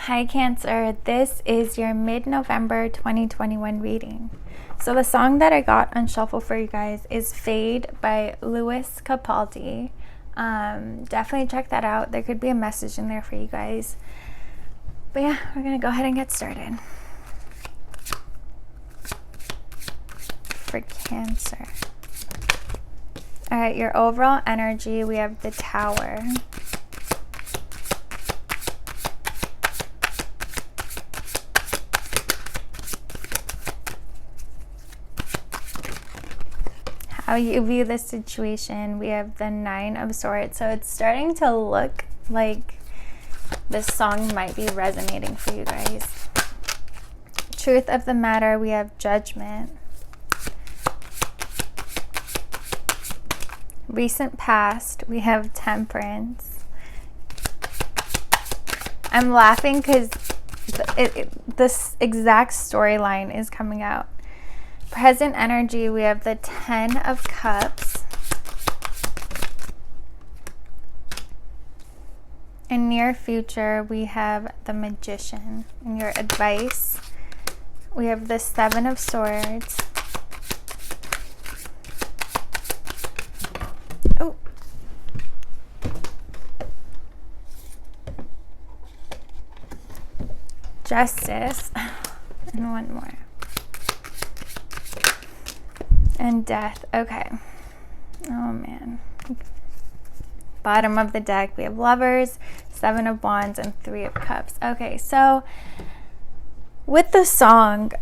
Hi Cancer, this is your mid-November 2021 reading. So the song that I got on shuffle for you guys is Fade by Lewis Capaldi. Definitely check that out. There could be a message in there for you guys. But yeah, we're gonna go ahead and get started. For Cancer. All right, your overall energy, we have the Tower. How you view this situation, we have the Nine of Swords. So it's starting to look like this song might be resonating for you guys. Truth of the matter, we have Judgment. Recent past, we have Temperance. I'm laughing because this exact storyline is coming out. Present energy, we have the Ten of Cups. In near future, we have the Magician. In your advice, we have the Seven of Swords. Oh. Justice. And one more. And Death. Okay. Oh man. Bottom of the deck, we have Lovers, Seven of Wands, and Three of Cups. Okay, so with the song,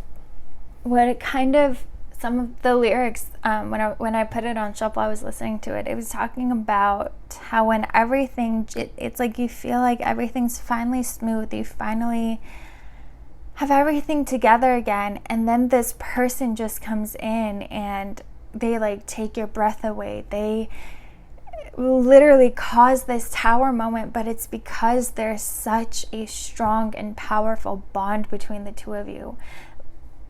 what it kind of, some of the lyrics, when I put it on shuffle, I was listening to it. It was talking about how when everything, it's like you feel like everything's finally smooth. You finally have everything together again, and then this person just comes in and they like take your breath away. They literally cause this tower moment, but it's because there's such a strong and powerful bond between the two of you.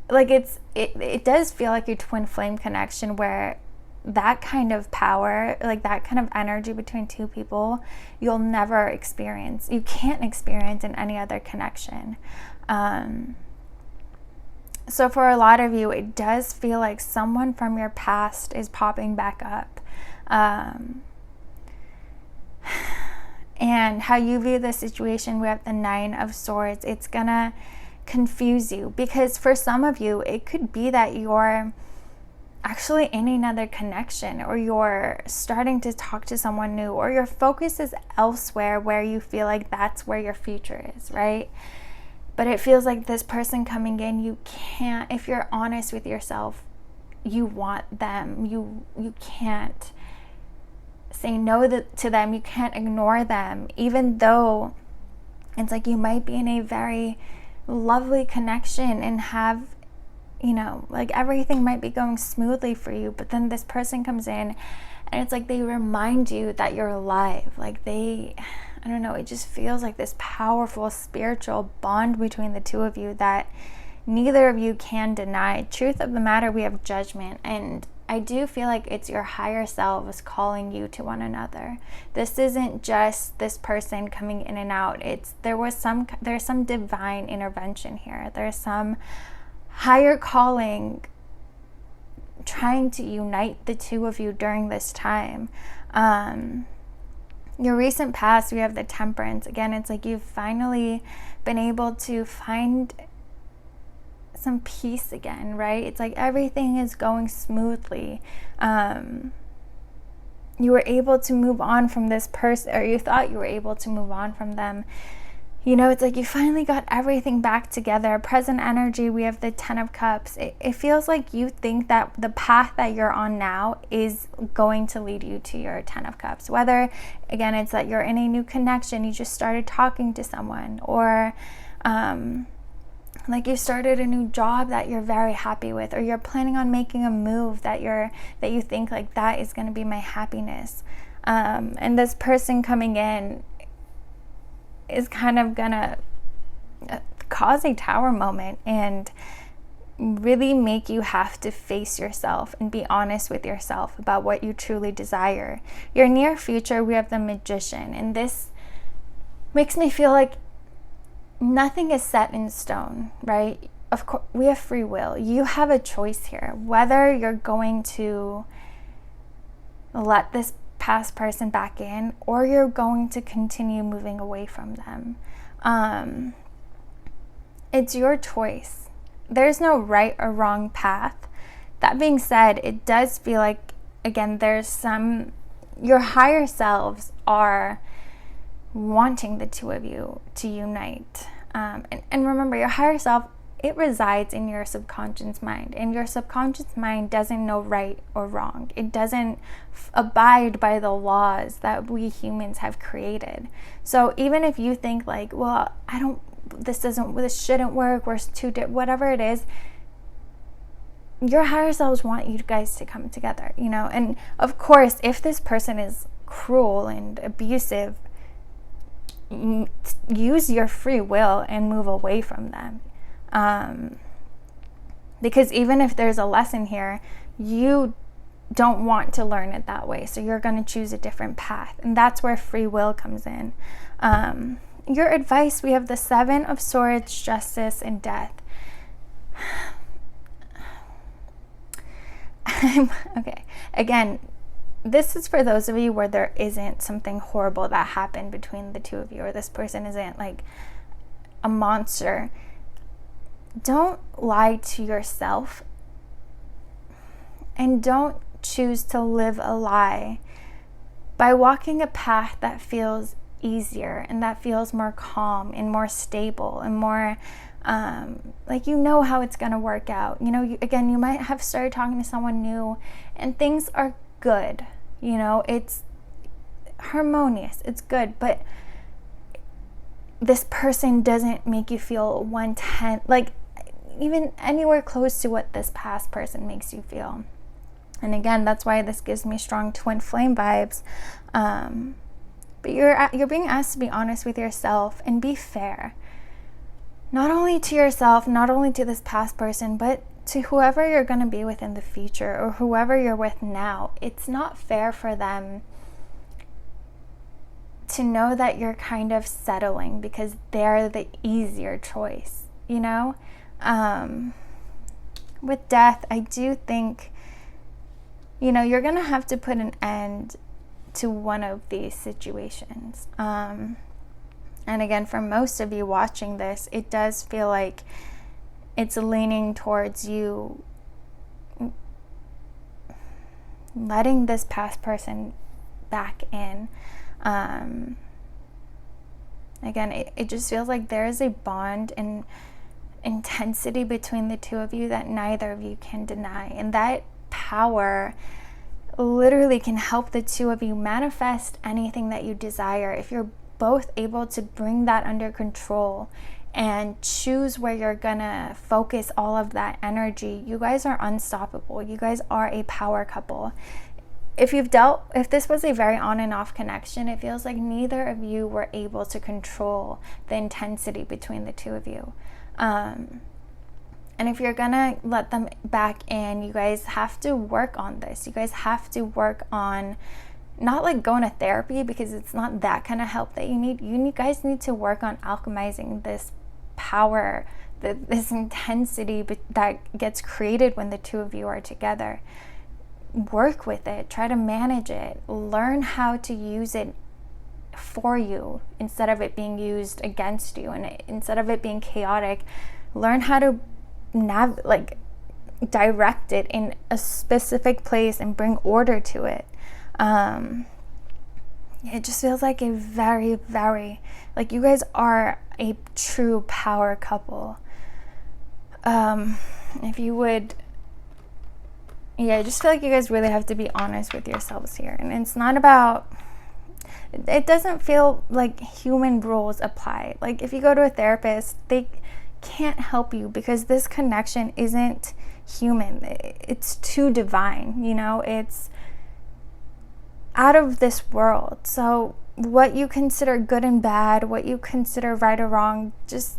Like it does feel like your twin flame connection, where that kind of power, like that kind of energy between two people, you'll never experience. You can't experience in any other connection. So for a lot of you, it does feel like someone from your past is popping back up. And how you view the situation, we have the Nine of Swords. It's gonna confuse you, because for some of you, it could be that you're actually in another connection, or you're starting to talk to someone new, or your focus is elsewhere where you feel like that's where your future is, right? But it feels like this person coming in, you can't, if you're honest with yourself, you want them. You can't say no to them. You can't ignore them, even though it's like you might be in a very lovely connection and have, you know, like everything might be going smoothly for you, but then this person comes in and it's like they remind you that you're alive. Like I don't know, it just feels like this powerful spiritual bond between the two of you that neither of you can deny. Truth of the matter, we have Judgment, and I do feel like it's your higher selves calling you to one another. This isn't just this person coming in and out. There's some divine intervention here. There's some higher calling trying to unite the two of you during this time. Your recent past, we have the Temperance. Again, it's like you've finally been able to find some peace again, right? It's like everything is going smoothly. You were able to move on from this person, or you thought you were able to move on from them. You know, it's like you finally got everything back together. Present energy, we have the Ten of Cups. It feels like you think that the path that you're on now is going to lead you to your Ten of Cups. Whether, again, it's that you're in a new connection, you just started talking to someone, or like you started a new job that you're very happy with, or you're planning on making a move that you think like that is going to be my happiness. And this person coming in is kind of gonna cause a tower moment and really make you have to face yourself and be honest with yourself about what you truly desire. Your near future, we have the Magician, and this makes me feel like nothing is set in stone, right? Of course, we have free will. You have a choice here, whether you're going to let this past person back in or you're going to continue moving away from them. It's your choice. There's no right or wrong path. That being said, it does feel like, again, your higher selves are wanting the two of you to unite. And remember, your higher self, it resides in your subconscious mind, and your subconscious mind doesn't know right or wrong. It doesn't abide by the laws that we humans have created. So even if you think like, well, this shouldn't work, we're too whatever it is, your higher selves want you guys to come together, and of course, if this person is cruel and abusive, use your free will and move away from them. Because even if there's a lesson here, you don't want to learn it that way. So you're going to choose a different path. And that's where free will comes in. Your advice, we have the 7 of Swords, Justice, and Death. Okay. Again, this is for those of you where there isn't something horrible that happened between the two of you, or this person isn't like a monster. Don't lie to yourself, and don't choose to live a lie by walking a path that feels easier and that feels more calm and more stable and more like how it's going to work out. You might have started talking to someone new and things are good. It's harmonious, it's good, but this person doesn't make you feel 1/10, like even anywhere close to what this past person makes you feel. And again, that's why this gives me strong twin flame vibes. But you're being asked to be honest with yourself and be fair. Not only to yourself, not only to this past person, but to whoever you're going to be with in the future, or whoever you're with now. It's not fair for them to know that you're kind of settling because they're the easier choice, With Death, I do think, you're going to have to put an end to one of these situations. And again, for most of you watching this, it does feel like it's leaning towards you letting this past person back in. Again, it just feels like there is a bond and intensity between the two of you that neither of you can deny. And that power literally can help the two of you manifest anything that you desire. If you're both able to bring that under control and choose where you're gonna focus all of that energy, you guys are unstoppable. You guys are a power couple. If this was a very on and off connection, it feels like neither of you were able to control the intensity between the two of you. And if you're gonna let them back in, you guys have to work on this. You guys have to work on not like going to therapy, because it's not that kind of help that you need. You guys need to work on alchemizing this power, this intensity that gets created when the two of you are together. Work with it, try to manage it, learn how to use it for you instead of it being used against you, and instead of it being chaotic, learn how to direct it in a specific place and bring order to it. It just feels like a very, very, like you guys are a true power couple. If you would, I just feel like you guys really have to be honest with yourselves here. And it's not about, it doesn't feel like human rules apply. Like if you go to a therapist, they can't help you because this connection isn't human. It's too divine, it's out of this world. So what you consider good and bad, what you consider right or wrong, just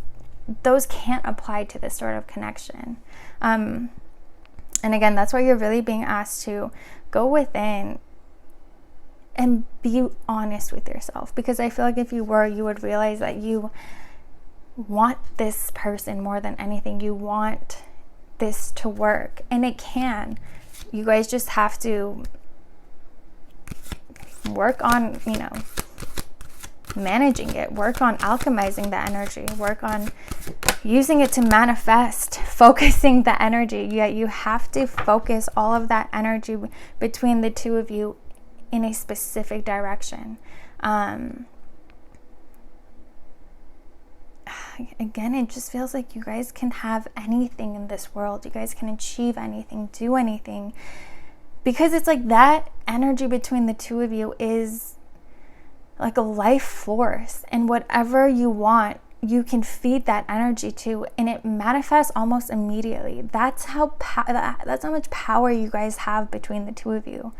those can't apply to this sort of connection. And again, that's why you're really being asked to go within and be honest with yourself, because I feel like if you were, you would realize that you want this person more than anything. You want this to work, and it can. You guys just have to work on, managing it, work on alchemizing the energy, work on using it to manifest, focusing the energy. You have to focus all of that energy between the two of you in a specific direction. Again, it just feels like you guys can have anything in this world. You guys can achieve anything, do anything, because it's like that energy between the two of you is like a life force, and whatever you want, you can feed that energy to, and it manifests almost immediately. That's how much power you guys have between the two of you.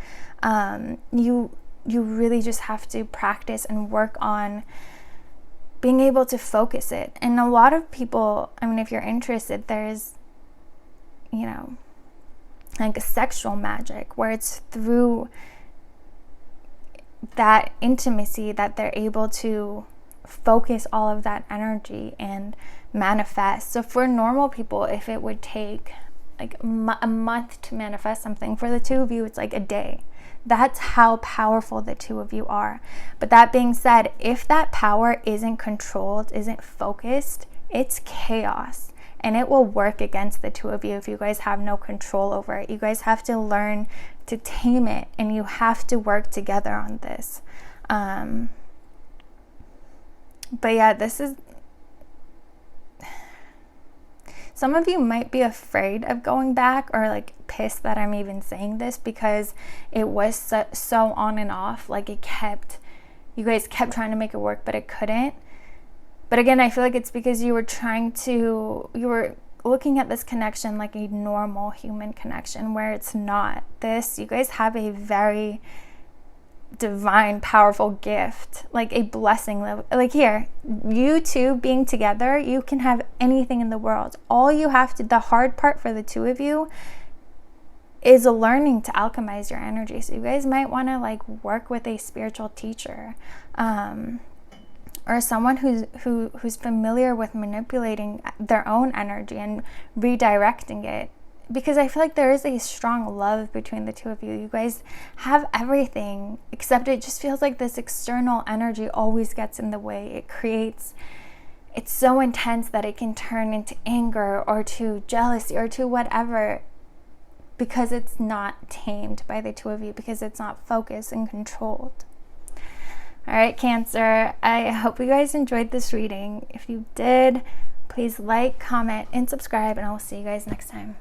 You really just have to practice and work on being able to focus it. And a lot of people, if you're interested, there's, like a sexual magic where it's through that intimacy that they're able to focus all of that energy and manifest. So for normal people, if it would take like a month to manifest something, for the two of you, it's like a day. That's how powerful the two of you are. But that being said, if that power isn't controlled, isn't focused, it's chaos. And it will work against the two of you if you guys have no control over it. You guys have to learn to tame it, and you have to work together on this. But yeah, this is... Some of you might be afraid of going back, or like pissed that I'm even saying this, because it was so on and off. Like you guys kept trying to make it work, but it couldn't. But again, I feel like it's because you were looking at this connection like a normal human connection, where it's not. You guys have a very divine, powerful gift, like a blessing. Like here, you two being together, you can have anything in the world. All you have to, the hard part for the two of you is learning to alchemize your energy. So you guys might want to like work with a spiritual teacher, or someone who's familiar with manipulating their own energy and redirecting it. Because I feel like there is a strong love between the two of you. You guys have everything, except it just feels like this external energy always gets in the way. It's so intense that it can turn into anger or to jealousy or to whatever, because it's not tamed by the two of you, because it's not focused and controlled. All right, Cancer, I hope you guys enjoyed this reading. If you did, please like, comment, and subscribe, and I will see you guys next time.